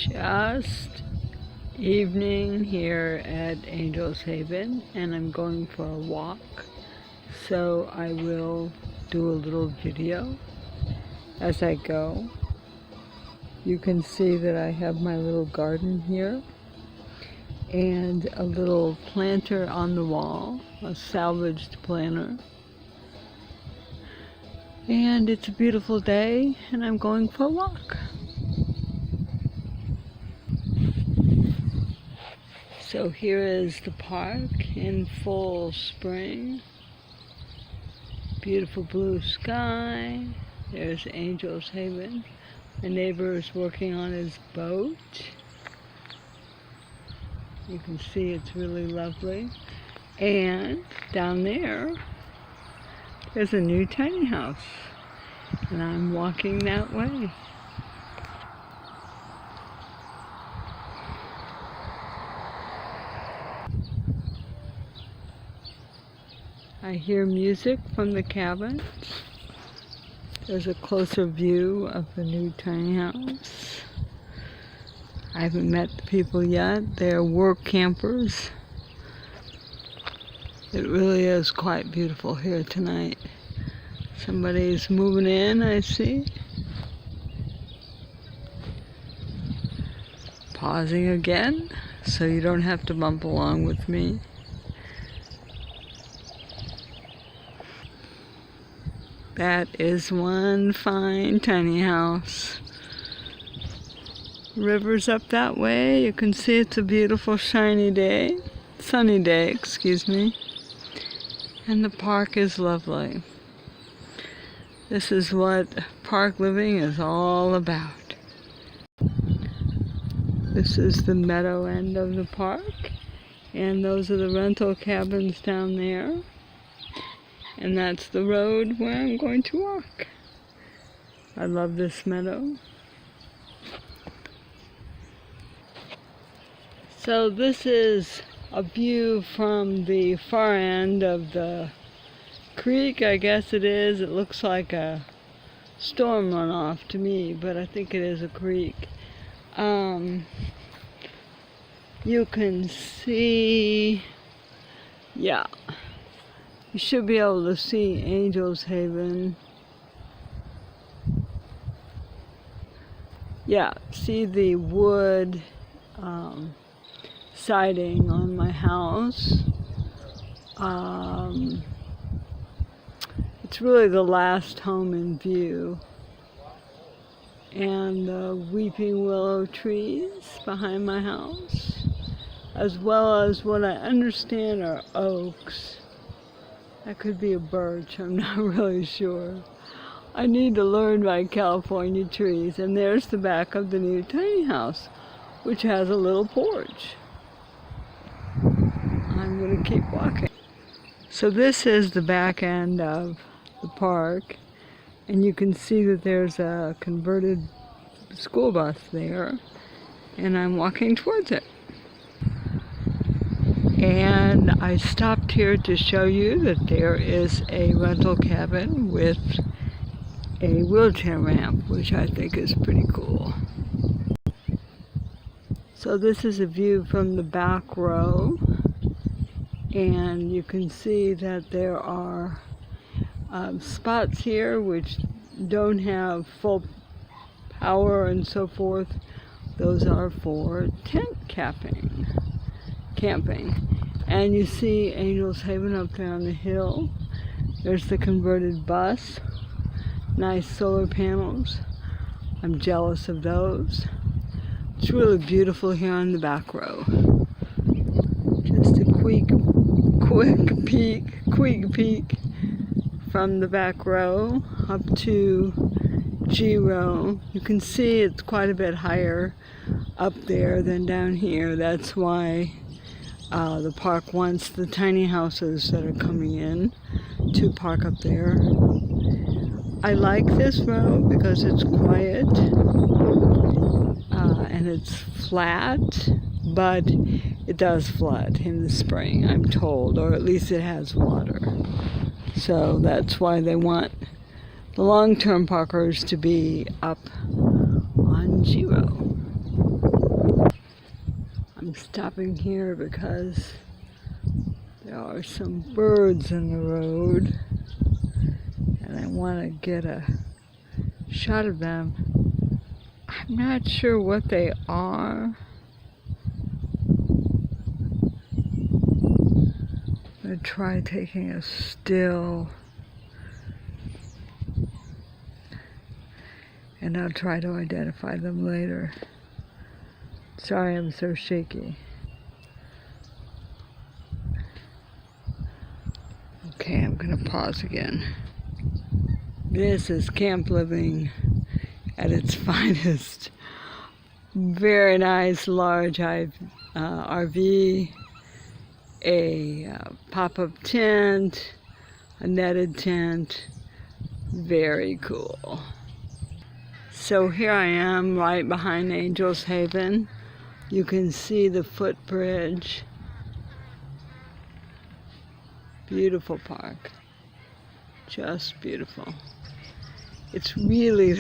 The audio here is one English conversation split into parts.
Just evening here at Angel's Haven, and I'm going for a walk, so I will do a little video as I go. You can see that I have my little garden here and a little planter on the wall, a salvaged planter. And it's a beautiful day and I'm going for a walk. So here is the park in full spring. Beautiful blue sky. There's Angel's Haven. My neighbor is working on his boat. You can see it's really lovely. And down there's a new tiny house. And I'm walking that way. I hear music from the cabins. There's a closer view of the new tiny house. I haven't met the people yet. They're work campers. It really is quite beautiful here tonight. Somebody's moving in, I see. Pausing again, so you don't have to bump along with me. That is one fine tiny house. River's up that way. You can see it's a beautiful sunny day, excuse me. And the park is lovely. This is what park living is all about. This is the meadow end of the park, and those are the rental cabins down there. And that's the road where I'm going to walk. I love this meadow. So this is a view from the far end of the creek, I guess it is. It looks like a storm runoff to me, but I think it is a creek. You can see, yeah. You should be able to see Angel's Haven. Yeah, see the wood siding on my house. It's really the last home in view. And the weeping willow trees behind my house, as well as what I understand are oaks. That could be a birch, I'm not really sure. I need to learn my California trees. And there's the back of the new tiny house, which has a little porch. I'm going to keep walking. So this is the back end of the park. And you can see that there's a converted school bus there. And I'm walking towards it. And I stopped here to show you that there is a rental cabin with a wheelchair ramp, which I think is pretty cool. So this is a view from the back row, and you can see that there are spots here which don't have full power and so forth. Those are for tent camping. And you see Angel's Haven up there on the hill. There's the converted bus. Nice solar panels. I'm jealous of those. It's really beautiful here on the back row. Just a quick peek from the back row up to G row. You can see it's quite a bit higher up there than down here. That's why the park wants the tiny houses that are coming in to park up there. I like this row because it's quiet and it's flat, but it does flood in the spring, I'm told, or at least it has water. So that's why they want the long-term parkers to be up on G row. I'm stopping here because there are some birds in the road and I want to get a shot of them. I'm not sure what they are. I'm going to try taking a still and I'll try to identify them later. Sorry I'm so shaky. Okay, I'm going to pause again. This is camp living at its finest. Very nice large RV, a pop-up tent, a netted tent. Very cool. So here I am right behind Angel's Haven. You can see the footbridge. Beautiful park. Just beautiful. It's really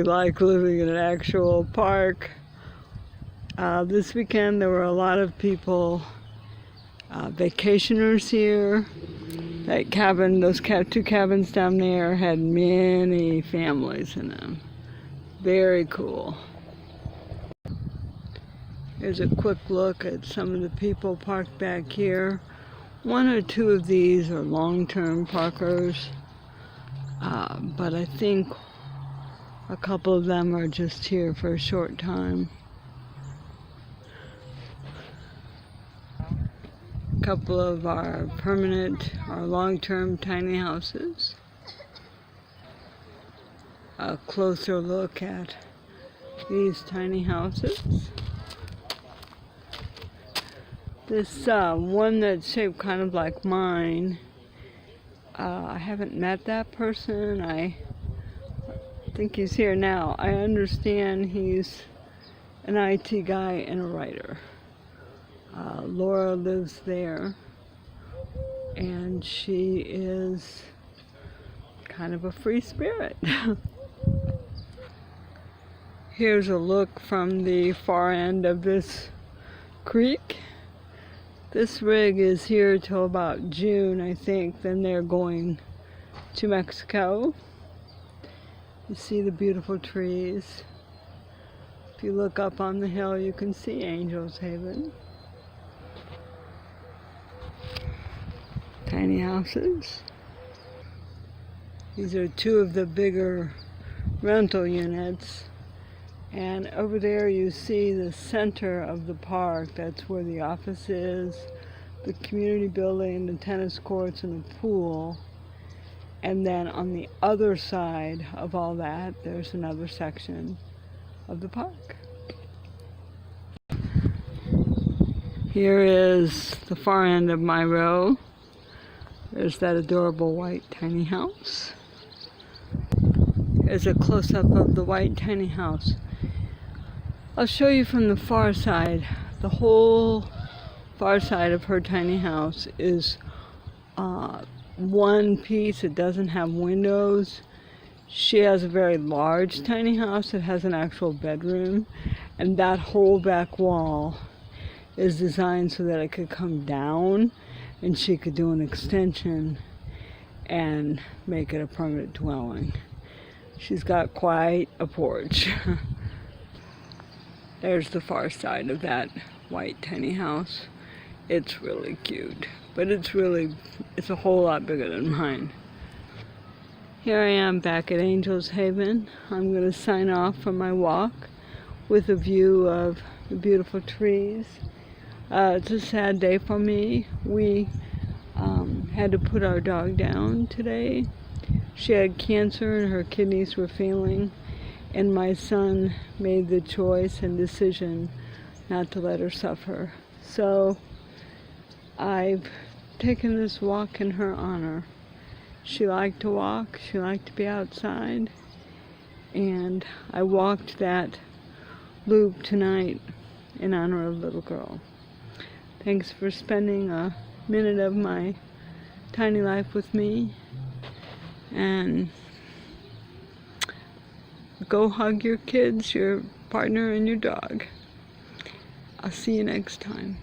like living in an actual park. This weekend there were a lot of people, vacationers here. That cabin, those two cabins down there had many families in them. Very cool. Here's a quick look at some of the people parked back here. One or two of these are long-term parkers, but I think a couple of them are just here for a short time. A couple of our permanent, our long-term tiny houses. A closer look at these tiny houses. This one that's shaped kind of like mine, I haven't met that person. I think he's here now. I understand he's an IT guy and a writer. Laura lives there, and she is kind of a free spirit. Here's a look from the far end of this creek. This rig is here till about June, I think. Then they're going to Mexico. You see the beautiful trees. If you look up on the hill, you can see Angel's Haven. Tiny houses. These are two of the bigger rental units. And over there you see the center of the park. That's where the office is, the community building, the tennis courts, and the pool. And then on the other side of all that, there's another section of the park. Here is the far end of my row. There's that adorable white tiny house. Here's a close-up of the white tiny house. I'll show you from the far side. The whole far side of her tiny house is one piece. It doesn't have windows. She has a very large tiny house that has an actual bedroom, and that whole back wall is designed so that it could come down and she could do an extension and make it a permanent dwelling. She's got quite a porch. There's the far side of that white tiny house. It's really cute, but it's a whole lot bigger than mine. Here I am back at Angel's Haven. I'm going to sign off from my walk with a view of the beautiful trees. It's a sad day for me. We had to put our dog down today. She had cancer and her kidneys were failing, and my son made the choice and decision not to let her suffer. So I've taken this walk in her honor. She liked to walk, she liked to be outside, and I walked that loop tonight in honor of little girl. Thanks for spending a minute of my tiny life with me, and go hug your kids, your partner, and your dog. I'll see you next time.